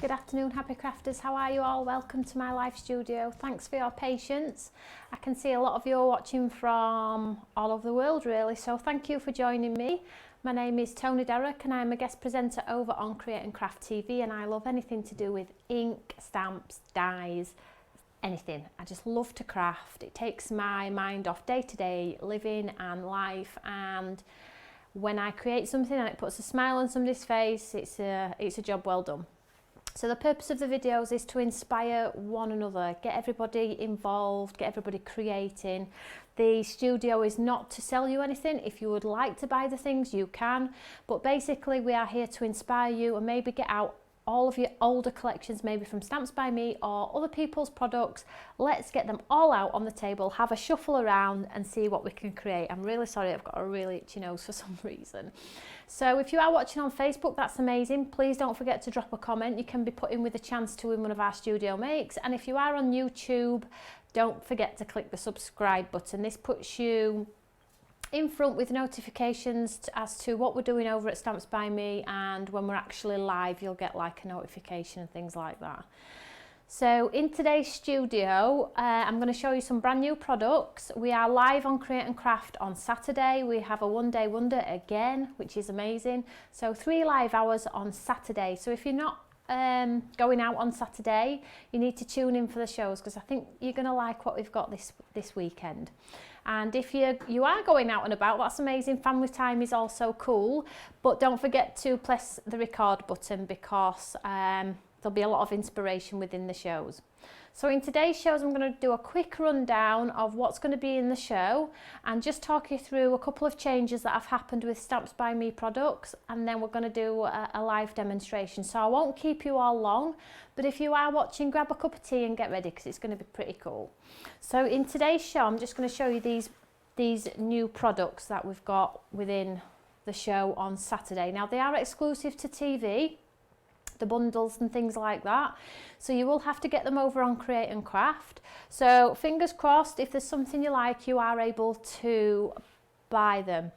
good afternoon, happy crafters. How are you all? Welcome to my live studio. Thanks for your patience. I can see a lot of you are watching from all over the world really, so thank you for joining me. My name is Toni and I'm a guest presenter over on Create and Craft TV, and I love anything to do with ink, stamps, dyes, anything. I just love to craft. It takes my mind off day-to-day living and life, and when I create something and it puts a smile on somebody's face, it's a job well done. So the purpose of the videos is to inspire one another, get everybody involved, get everybody creating. The studio is not to sell you anything. If you would like to buy the things, you can, but basically we are here to inspire you and maybe get out all of your older collections, maybe from Stamps by Me or other people's products. Let's get them all out on the table, have a shuffle around and see what we can create. I'm really sorry, I've got a really itchy nose for some reason. So if you are watching on Facebook, that's amazing. Please don't forget to drop a comment. You can be put in with a chance to win one of our studio makes. And if you are on YouTube, don't forget to click the subscribe button. This puts you in front with notifications as to what we're doing over at Stamps by Me, and when we're actually live you'll get like a notification and things like that. So in today's studio I'm going to show you some brand new products. We are live on Create and Craft on Saturday. We have a one-day wonder again, which is amazing. So 3 live hours on Saturday. So if you're not going out on Saturday, you need to tune in for the shows, because I think you're going to like what we've got this weekend. And if you are going out and about, that's amazing. Family time is also cool, but don't forget to press the record button, because there'll be a lot of inspiration within the shows. So in today's shows I'm going to do a quick rundown of what's going to be in the show and just talk you through a couple of changes that have happened with Stamps by Me products, and then we're going to do a live demonstration. So I won't keep you all long, but if you are watching, grab a cup of tea and get ready, because it's going to be pretty cool. So in today's show I'm just going to show you these new products that we've got within the show on Saturday. Now they are exclusive to TV, the bundles and things like that, so you will have to get them over on Create and Craft. So fingers crossed, if there's something you like, you are able to buy them.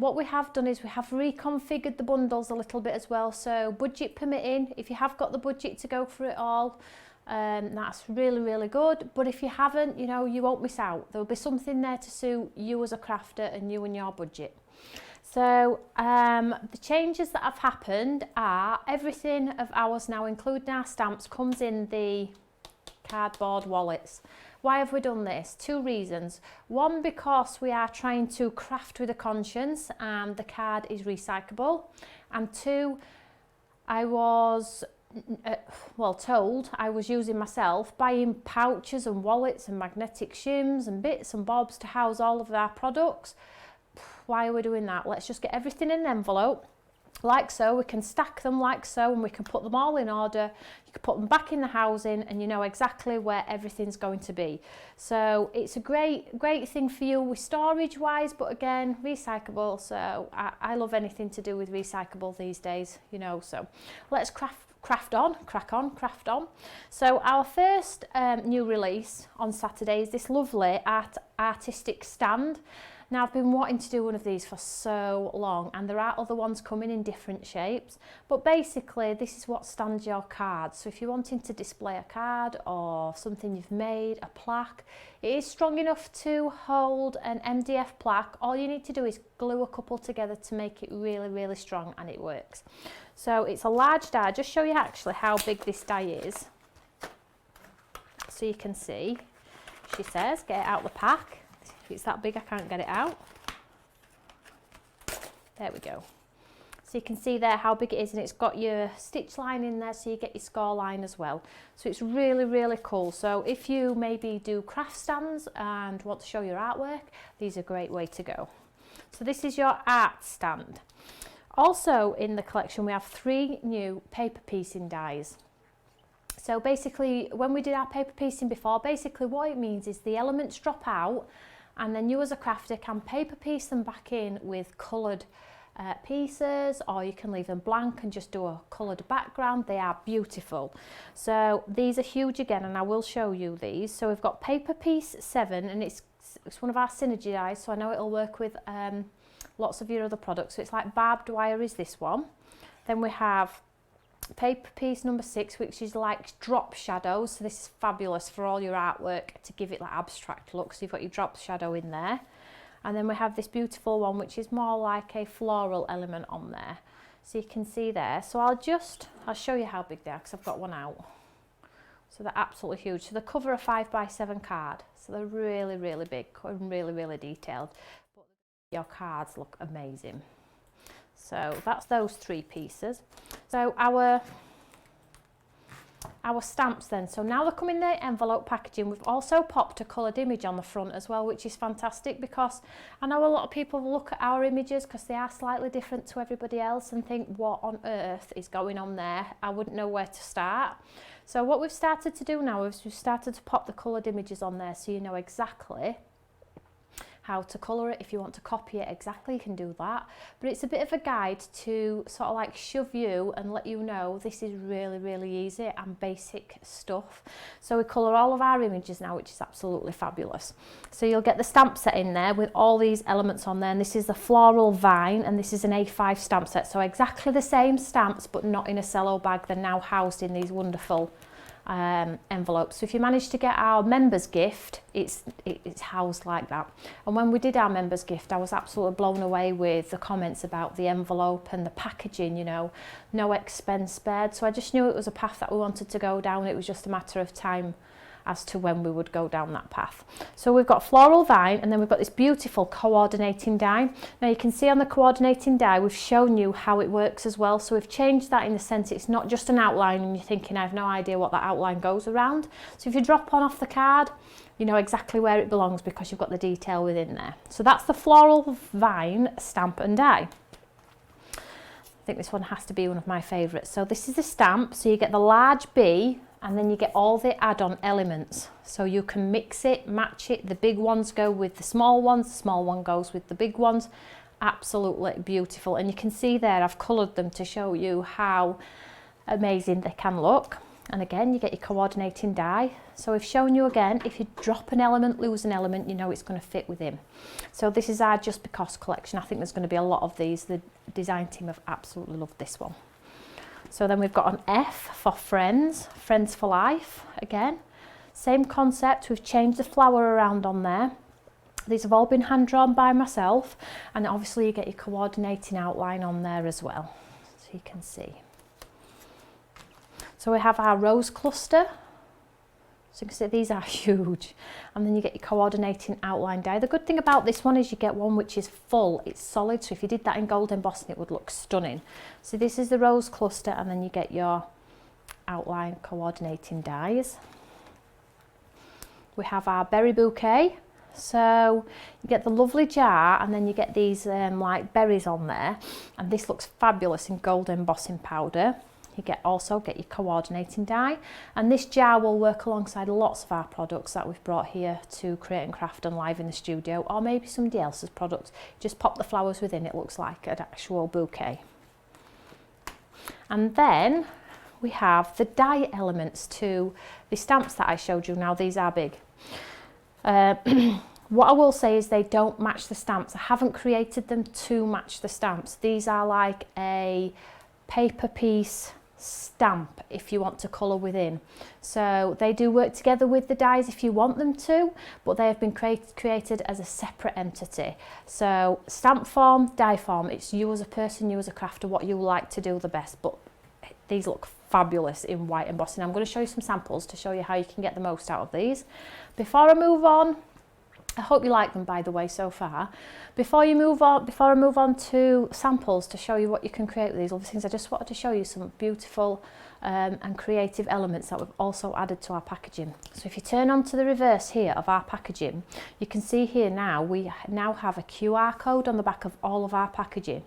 What we have done is we have reconfigured the bundles a little bit as well, so budget permitting, if you have got the budget to go for it all, that's really good. But if you haven't, you know, you won't miss out. There'll be something there to suit you as a crafter and you and your budget. So the changes that have happened are everything of ours now, including our stamps, comes in the cardboard wallets. Why have we done this? 2 reasons. One, because we are trying to craft with a conscience and the card is recyclable. And 2, I was told I was using myself, buying pouches and wallets and magnetic shims and bits and bobs to house all of our products. Why are we doing that? Let's just get everything in an envelope like so. We can stack them like so, and we can put them all in order. You can put them back in the housing and you know exactly where everything's going to be. So it's a great thing for you with storage wise, but again, recyclable. So I love anything to do with recyclable these days, you know. So let's craft on. So our first new release on Saturday is this lovely artistic stand. Now I've been wanting to do one of these for so long, and there are other ones coming in different shapes, but basically this is what stands your card. So if you're wanting to display a card or something you've made, a plaque, it is strong enough to hold an MDF plaque. All you need to do is glue a couple together to make it really strong, and it works. So it's a large die. I'll just show you actually how big this die is, so you can see. She says get it out of the pack. If it's that big I can't get it out. There we go. So you can see there how big it is, and it's got your stitch line in there, so you get your score line as well. So it's really cool. So if you maybe do craft stands and want to show your artwork, these are a great way to go. So this is your art stand. Also in the collection we have 3 new paper piecing dies. So basically when we did our paper piecing before, basically what it means is the elements drop out, and then you as a crafter can paper piece them back in with coloured pieces, or you can leave them blank and just do a coloured background. They are beautiful. So these are huge again, and I will show you these. So we've got paper piece 7, and it's one of our synergy dies, so I know it'll work with lots of your other products. So it's like barbed wire is this one. Then we have paper piece number 6, which is like drop shadows. So this is fabulous for all your artwork to give it like abstract look. So you've got your drop shadow in there. And then we have this beautiful one, which is more like a floral element on there. So you can see there. So I'll show you how big they are because I've got one out. So they're absolutely huge. So they cover a 5x7 card. So they're really, really big and really, really detailed. But your cards look amazing. So that's those 3 pieces. So our stamps then, so now they come in the envelope packaging. We've also popped a coloured image on the front as well, which is fantastic, because I know a lot of people look at our images because they are slightly different to everybody else and think, what on earth is going on there? I wouldn't know where to start. So what we've started to do now is we've started to pop the coloured images on there, so you know exactly how to colour it. If you want to copy it exactly, you can do that, but it's a bit of a guide to sort of like shove you and let you know this is really, really easy and basic stuff. So we colour all of our images now, which is absolutely fabulous. So you'll get the stamp set in there with all these elements on there, and this is the Floral Vine, and this is an A5 stamp set, so exactly the same stamps but not in a cello bag. They're now housed in these wonderful envelopes. So if you manage to get our members gift, it's housed like that. And when we did our members gift, I was absolutely blown away with the comments about the envelope and the packaging, you know, no expense spared. So I just knew it was a path that we wanted to go down. It was just a matter of time as to when we would go down that path. So we've got Floral Vine, and then we've got this beautiful coordinating die. Now you can see on the coordinating die, we've shown you how it works as well. So we've changed that in the sense it's not just an outline and you're thinking, I have no idea what that outline goes around. So if you drop one off the card, you know exactly where it belongs because you've got the detail within there. So that's the Floral Vine stamp and die. I think this one has to be one of my favourites. So this is the stamp, so you get the large B, and then you get all the add-on elements, so you can mix it, match it. The big ones go with the small ones, the small one goes with the big ones. Absolutely beautiful, and you can see there I've coloured them to show you how amazing they can look. And again, you get your coordinating die. So we've shown you again, if you drop an element, lose an element, you know it's going to fit within. So this is our Just Because collection. I think there's going to be a lot of these. The design team have absolutely loved this one. So then we've got an F for Friends, Friends for Life. Again, same concept. We've changed the flower around on there. These have all been hand drawn by myself, and obviously you get your coordinating outline on there as well, so you can see. So we have our rose cluster. So you can see these are huge, and then you get your coordinating outline die. The good thing about this one is you get one which is full, it's solid, so if you did that in gold embossing it would look stunning. So this is the rose cluster, and then you get your outline coordinating dies. We have our berry bouquet, so you get the lovely jar, and then you get these like berries on there, and this looks fabulous in gold embossing powder. You also get your coordinating die, and this jar will work alongside lots of our products that we've brought here to Create and Craft and live in the studio, or maybe somebody else's product. Just pop the flowers within, it looks like an actual bouquet. And then we have the die elements to the stamps that I showed you. Now these are big. What I will say is they don't match the stamps. I haven't created them to match the stamps. These are like a paper piece stamp if you want to colour within. So they do work together with the dies if you want them to, but they have been created as a separate entity. So stamp form, die form, it's you as a person, you as a crafter, what you like to do the best, but these look fabulous in white embossing. I'm going to show you some samples to show you how you can get the most out of these. Before I move on, I hope you like them, by the way, so far. Before I move on to samples to show you what you can create with these other things, I just wanted to show you some beautiful and creative elements that we've also added to our packaging. So if you turn on to the reverse here of our packaging, you can see here now we now have a QR code on the back of all of our packaging.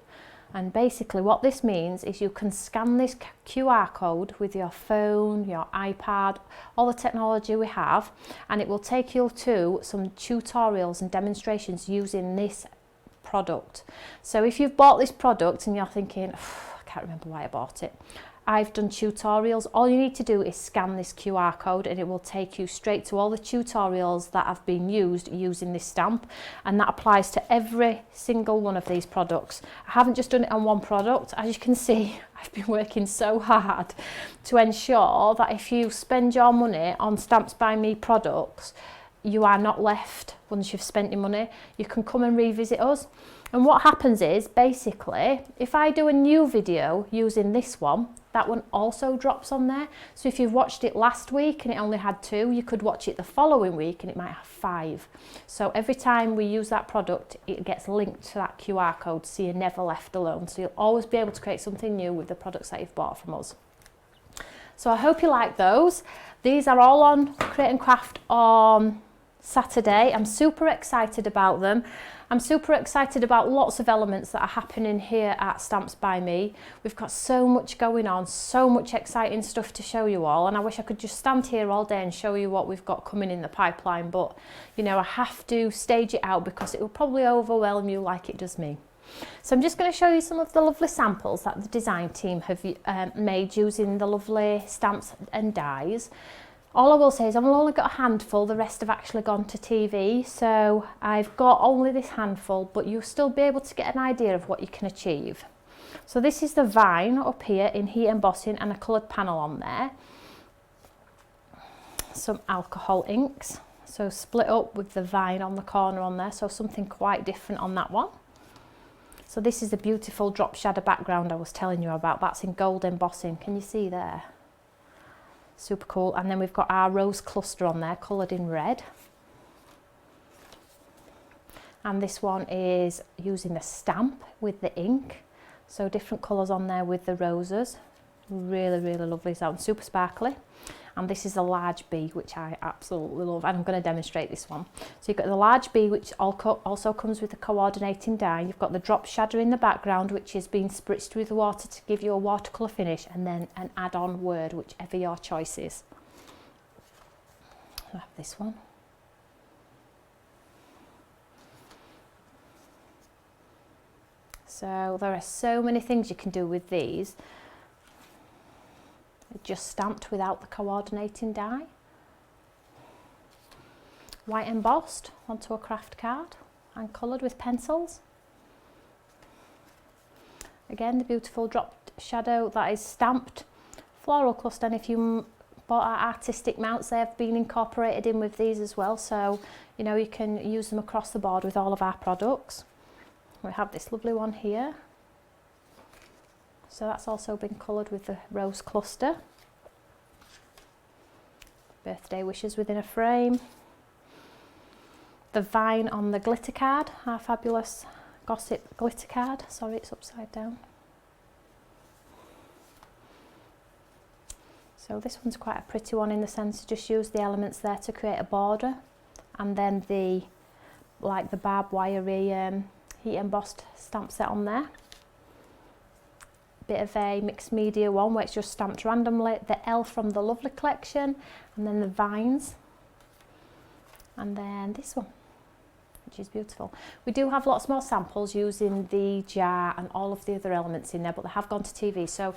And basically what this means is you can scan this QR code with your phone, your iPad, all the technology we have, and it will take you to some tutorials and demonstrations using this product. So if you've bought this product and you're thinking, I can't remember why I bought it, I've done tutorials, all you need to do is scan this QR code and it will take you straight to all the tutorials that have been used using this stamp, and that applies to every single one of these products. I haven't just done it on one product. As you can see, I I've been working so hard to ensure that if you spend your money on Stamps by Me products, you are not left once you've spent your money. You can come and revisit us. And what happens is, basically, if I do a new video using this one, that one also drops on there. So if you've watched it last week and it only had 2, you could watch it the following week and it might have 5. So every time we use that product, it gets linked to that QR code, so you're never left alone. So you'll always be able to create something new with the products that you've bought from us. So I hope you like those. These are all on Create and Craft on Saturday. I'm super excited about them. I'm super excited about lots of elements that are happening here at Stamps by Me. We've got so much going on, so much exciting stuff to show you all, and I wish I could just stand here all day and show you what we've got coming in the pipeline, but you know, I have to stage it out because it will probably overwhelm you like it does me. So I'm just going to show you some of the lovely samples that the design team have made using the lovely stamps and dies. All I will say is I've only got a handful, the rest have actually gone to TV, so I've got only this handful, but you'll still be able to get an idea of what you can achieve. So this is the vine up here in heat embossing and a coloured panel on there. Some alcohol inks, so split up with the vine on the corner on there, so something quite different on that one. So this is the beautiful drop shadow background I was telling you about, that's in gold embossing, can you see there? Super cool. And then we've got our rose cluster on there, coloured in red. And this one is using the stamp with the ink. So different colours on there with the roses. Really, really lovely. So super sparkly. And this is a large bee, which I absolutely love. And I'm going to demonstrate this one. So you've got the large bee, which also comes with the coordinating die. You've got the drop shadow in the background, which is being spritzed with water to give you a watercolour finish, and then an add-on word, whichever your choice is. I have this one. So there are so many things you can do with these. Just stamped without the coordinating die. White embossed onto a craft card and coloured with pencils. Again, the beautiful drop shadow that is stamped. Floral cluster, and if you bought our artistic mounts, they have been incorporated in with these as well, so you know you can use them across the board with all of our products. We have this lovely one here. So that's also been coloured with the rose cluster. Birthday wishes within a frame. The vine on the glitter card, our fabulous gossip glitter card. Sorry, it's upside down. So this one's quite a pretty one in the sense to just use the elements there to create a border, and then the like the barbed wire heat embossed stamp set on there. Bit of a mixed media one where it's just stamped randomly, the L from the lovely collection, and then the vines, and then this one, which is beautiful. We do have lots more samples using the jar and all of the other elements in there, but they have gone to TV, so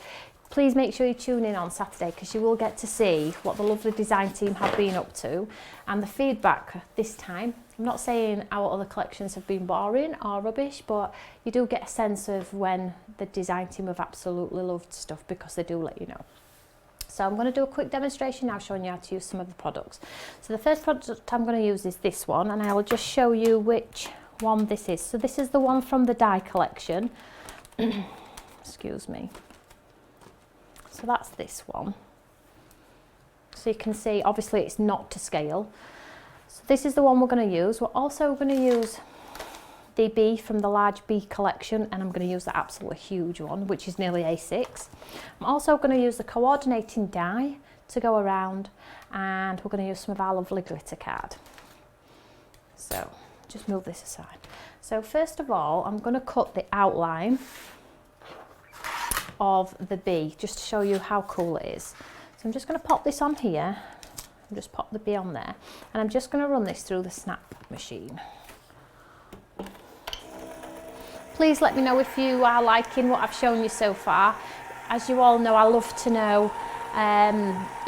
please make sure you tune in on Saturday because you will get to see what the lovely design team have been up to and the feedback this time. I'm not saying our other collections have been boring or rubbish, but you do get a sense of when the design team have absolutely loved stuff because they do let you know. So I'm going to do a quick demonstration now showing you how to use some of the products. So the first product I'm going to use is this one, and I'll just show you which one this is. So this is the one from the die collection. Excuse me. So that's this one. So you can see obviously it's not to scale. So this is the one we're going to use. We're also going to use the bee from the large bee collection, and I'm going to use the absolutely huge one, which is nearly A6. I'm also going to use the coordinating die to go around, and we're going to use some of our lovely glitter card. So just move this aside. So first of all, I'm going to cut the outline of the bee just to show you how cool it is. So I'm just going to pop this on here and just pop the bee on there, and I'm just going to run this through the snap machine. Please let me know if you are liking what I've shown you so far. As you all know, I love to know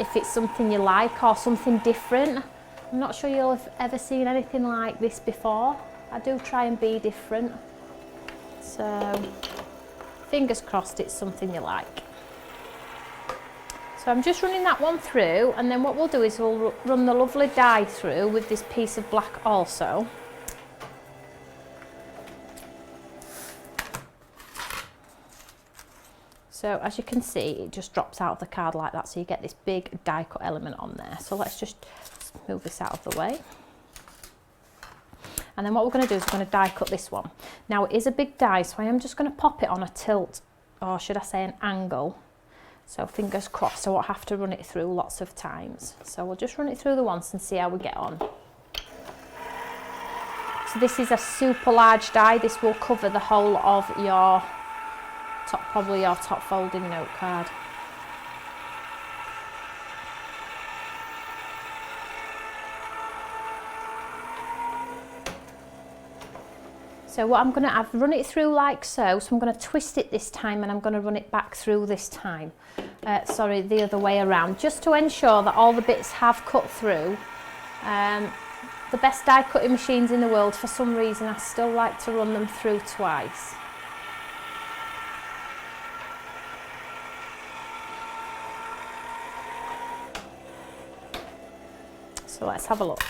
if it's something you like or something different. I'm not sure you'll have ever seen anything like this before. I do try and be different. So fingers crossed it's something you like. So I'm just running that one through, and then what we'll do is we'll run the lovely dye through with this piece of black also. So as you can see, it just drops out of the card like that, so you get this big die cut element on there. So let's just move this out of the way. And then what we're going to do is we're going to die cut this one. Now it is a big die, so I am just going to pop it on a tilt, or should I say an angle. So fingers crossed, I won't have to run it through lots of times. So we'll just run it through the once and see how we get on. So this is a super large die. This will cover the whole of your top, probably your top folding note card. So what I'm going to, I've run it through like so, so I'm going to twist it this time and I'm going to run it back through this time. Sorry, the other way around, just to ensure that all the bits have cut through. The best die cutting machines in the world, for some reason I still like to run them through twice. So let's have a look.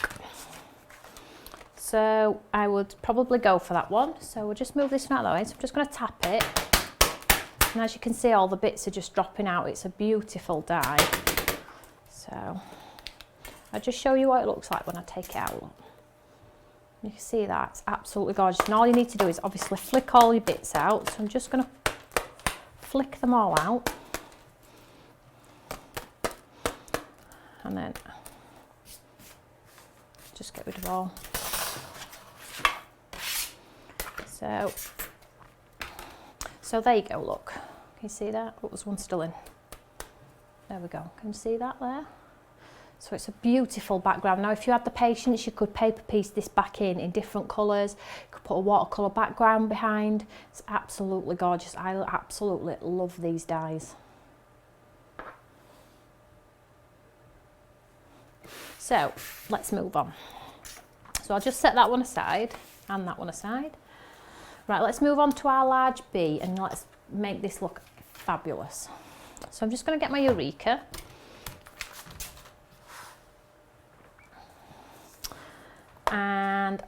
So I would probably go for that one. So we'll just move this one out of the way. So I'm just going to tap it. And as you can see, all the bits are just dropping out. It's a beautiful die. So I'll just show you what it looks like when I take it out. You can see that, it's absolutely gorgeous. And all you need to do is obviously flick all your bits out. So I'm just going to flick them all out. And then just get rid of all. So there you go, look. Can you see that? Oh, there's one still in. There we go. Can you see that there? So it's a beautiful background. Now, if you had the patience, you could paper piece this back in different colours. You could put a watercolour background behind. It's absolutely gorgeous. I absolutely love these dies. So let's move on. So I'll just set that one aside and that one aside. Right, let's move on to our large B and let's make this look fabulous. So I'm just going to get my Eureka. And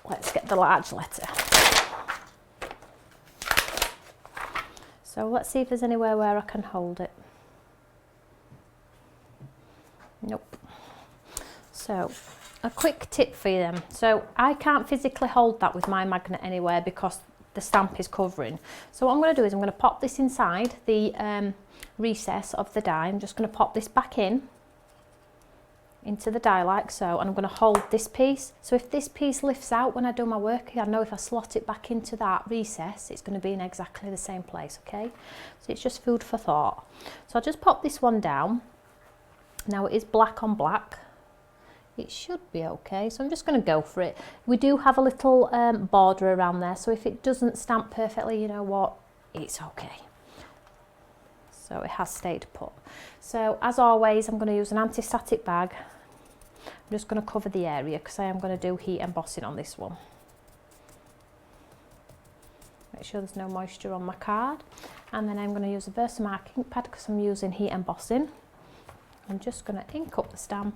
let's get the large letter. So let's see if there's anywhere where I can hold it. Nope. So a quick tip for you then. So I can't physically hold that with my magnet anywhere because the stamp is covering. So what I'm going to do is I'm going to pop this inside the recess of the die. I'm just going to pop this back into the die like so, and I'm going to hold this piece. So if this piece lifts out when I do my work, I know if I slot it back into that recess, it's going to be in exactly the same place, okay? So it's just food for thought. So I'll just pop this one down. Now it is black on black. It should be okay, so I'm just going to go for it. We do have a little border around there, so if it doesn't stamp perfectly, you know what, it's okay. So it has stayed put. So as always, I'm going to use an anti-static bag. I'm just going to cover the area because I am going to do heat embossing on this one. Make sure there's no moisture on my card. And then I'm going to use a Versamark ink pad because I'm using heat embossing. I'm just going to ink up the stamp.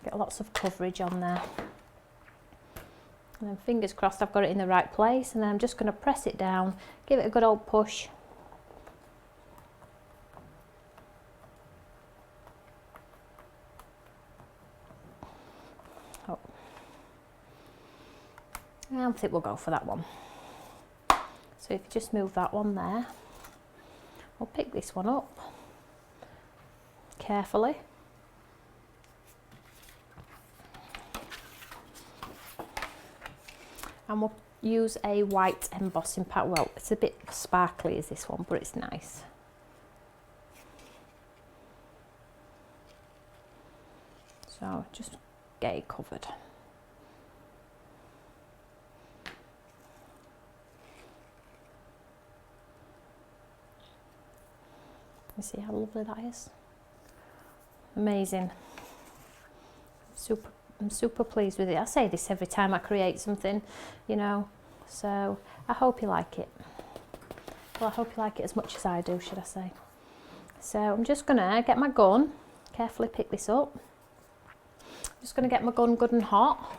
Get lots of coverage on there. And then fingers crossed I've got it in the right place, and then I'm just going to press it down, give it a good old push. Oh. I think we'll go for that one. So if you just move that one there, I'll pick this one up carefully. And we'll use a white embossing pad. Well, it's a bit sparkly as this one, but it's nice. So just get it covered. You see how lovely that is? Amazing. I'm super pleased with it. I say this every time I create something, you know, so I hope you like it. Well, I hope you like it as much as I do, should I say. So I'm just gonna get my gun, carefully pick this up. I'm just gonna get my gun good and hot.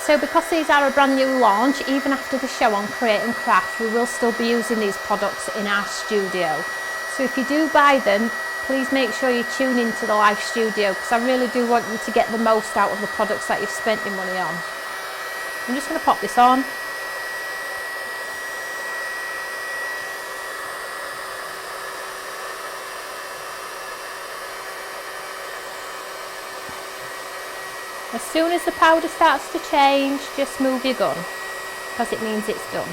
So because these are a brand new launch, even after the show on Create and Craft, we will still be using these products in our studio. So if you do buy them, please make sure you tune into the live studio, because I really do want you to get the most out of the products that you've spent your money on. I'm just going to pop this on. As soon as the powder starts to change, just move your gun, because it means it's done.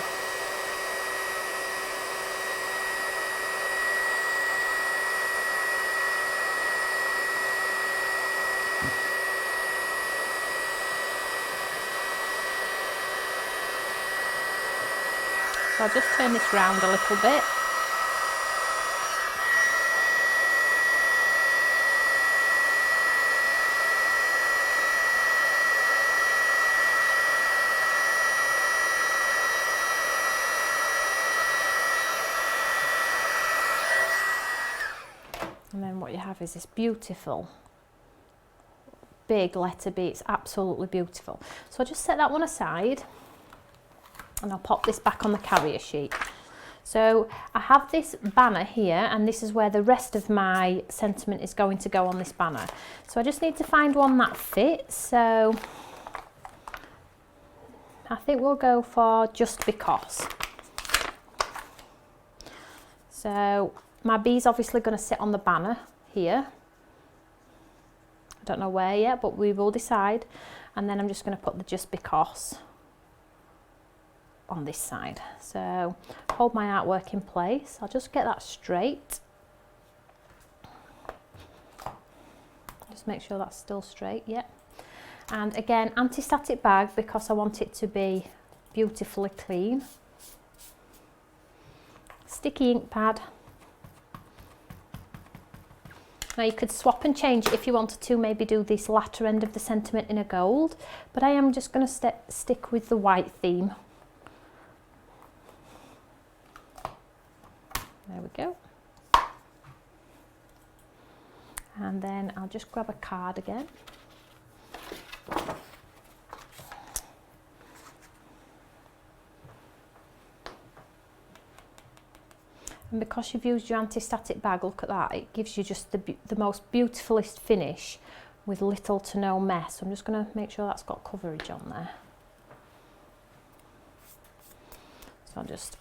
So I'll just turn this round a little bit. And then what you have is this beautiful big letter B. It's absolutely beautiful. So I'll just set that one aside and I'll pop this back on the carrier sheet. So I have this banner here, and this is where the rest of my sentiment is going to go on this banner. So I just need to find one that fits. So I think we'll go for Just Because. So my B's obviously going to sit on the banner here. I don't know where yet, but we will decide. And then I'm just going to put the Just Because on this side. So hold my artwork in place. I'll just get that straight. Just make sure that's still straight, yeah. And again, anti-static bag, because I want it to be beautifully clean. Sticky ink pad. Now you could swap and change if you wanted to, maybe do this latter end of the sentiment in a gold, but I am just going to stick with the white theme. There we go. And then I'll just grab a card again. And because you've used your anti-static bag, look at that, it gives you just the most beautifulest finish with little to no mess. So I'm just going to make sure that's got coverage on there. So I'll just...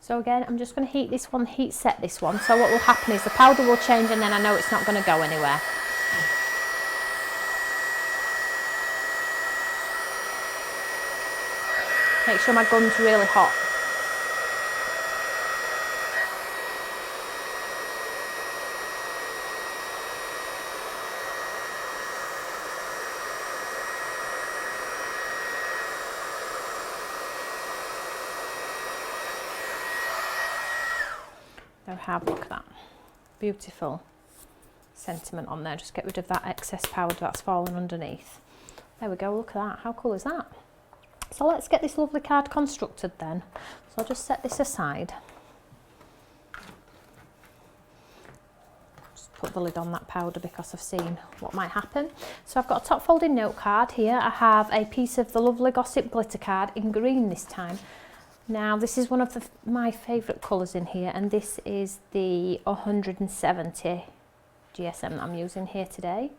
So again, I'm just going to heat this one, heat set this one. So what will happen is the powder will change, and then I know it's not going to go anywhere. Make sure my gun's really hot. There we have, look at that. Beautiful sentiment on there. Just get rid of that excess powder that's fallen underneath. There we go, look at that. How cool is that? So let's get this lovely card constructed then. So I'll just set this aside. Just put the lid on that powder because I've seen what might happen. So I've got a top folding note card here. I have a piece of the lovely Gossip glitter card in green this time. Now this is one of my favourite colours in here, and this is the 170 GSM that I'm using here today.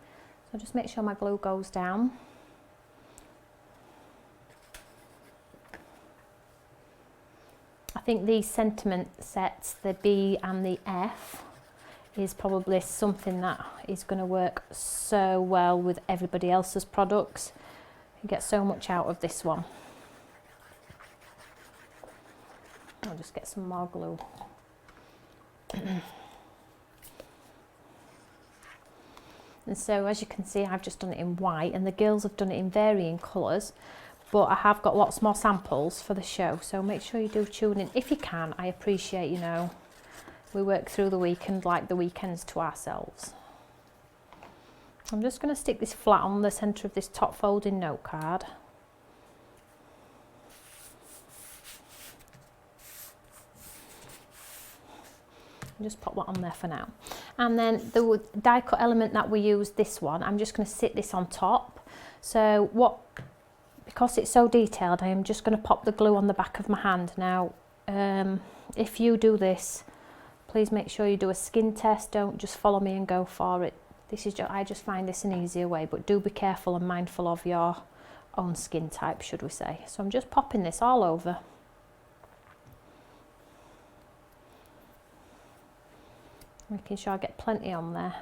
So just make sure my glue goes down. I think these sentiment sets, the B and the F, is probably something that is going to work so well with everybody else's products. You get so much out of this one. I'll just get some more glue. And so as you can see, I've just done it in white, and the girls have done it in varying colours, but I have got lots more samples for the show, so make sure you do tune in if you can. I appreciate, you know, we work through the week and like the weekends to ourselves. I'm just going to stick this flat on the centre of this top folding note card. Just pop that on there for now. And then the die cut element that we used, this one, I'm just going to sit this on top. So because it's so detailed, I am just going to pop the glue on the back of my hand. Now, if you do this, please make sure you do a skin test. Don't just follow me and go for it. This is I just find this an easier way, but do be careful and mindful of your own skin type, should we say. So I'm just popping this all over. Making sure I get plenty on there.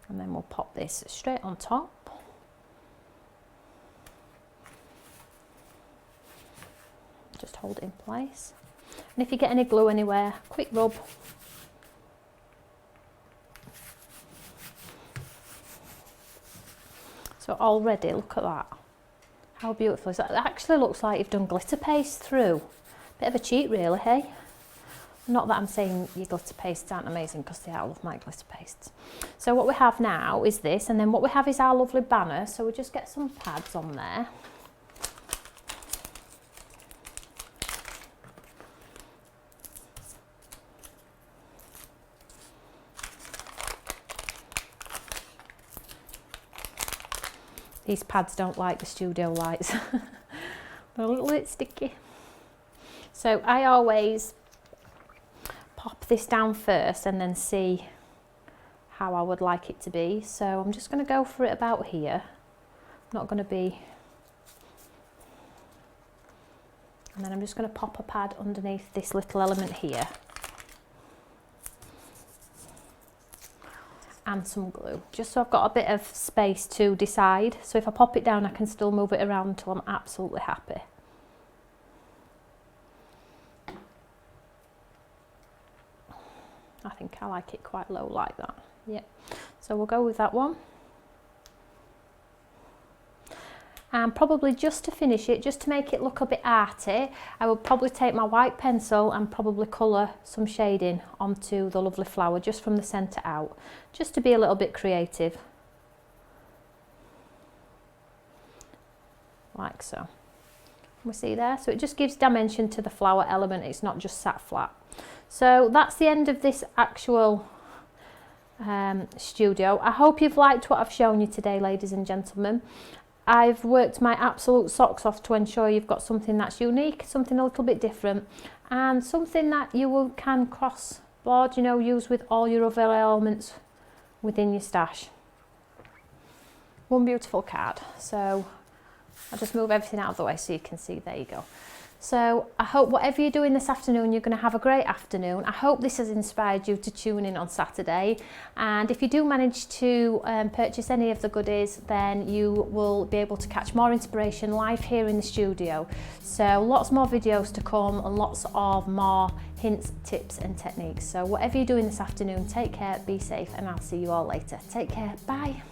And then we'll pop this straight on top. Just hold it in place. And if you get any glue anywhere, quick rub. So already, look at that. How beautiful is that? It actually looks like you've done glitter paste through. Bit of a cheat really, hey? Not that I'm saying your glitter pastes aren't amazing, because they are. I love my glitter pastes. So what we have now is this, and then what we have is our lovely banner. So we just get some pads on there. These pads don't like the studio lights. They're a little bit sticky. So I always pop this down first and then see how I would like it to be. So I'm just going to go for it about here. Not going to be... And then I'm just going to pop a pad underneath this little element here. And some glue, just so I've got a bit of space to decide. So if I pop it down, I can still move it around until I'm absolutely happy. I think I like it quite low like that. Yeah, so we'll go with that one. And probably just to finish it, just to make it look a bit arty, I will probably take my white pencil and probably colour some shading onto the lovely flower just from the centre out, just to be a little bit creative. Like so. We see there? So it just gives dimension to the flower element, it's not just sat flat. So that's the end of this actual studio. I hope you've liked what I've shown you today, ladies and gentlemen. I've worked my absolute socks off to ensure you've got something that's unique, something a little bit different, and something that you can cross board, you know, use with all your other elements within your stash. One beautiful card. So I'll just move everything out of the way so you can see. There you go. So I hope whatever you're doing this afternoon, you're going to have a great afternoon. I hope this has inspired you to tune in on Saturday. And if you do manage to purchase any of the goodies, then you will be able to catch more inspiration live here in the studio. So lots more videos to come and lots of more hints, tips and techniques. So whatever you're doing this afternoon, take care, be safe, and I'll see you all later. Take care. Bye.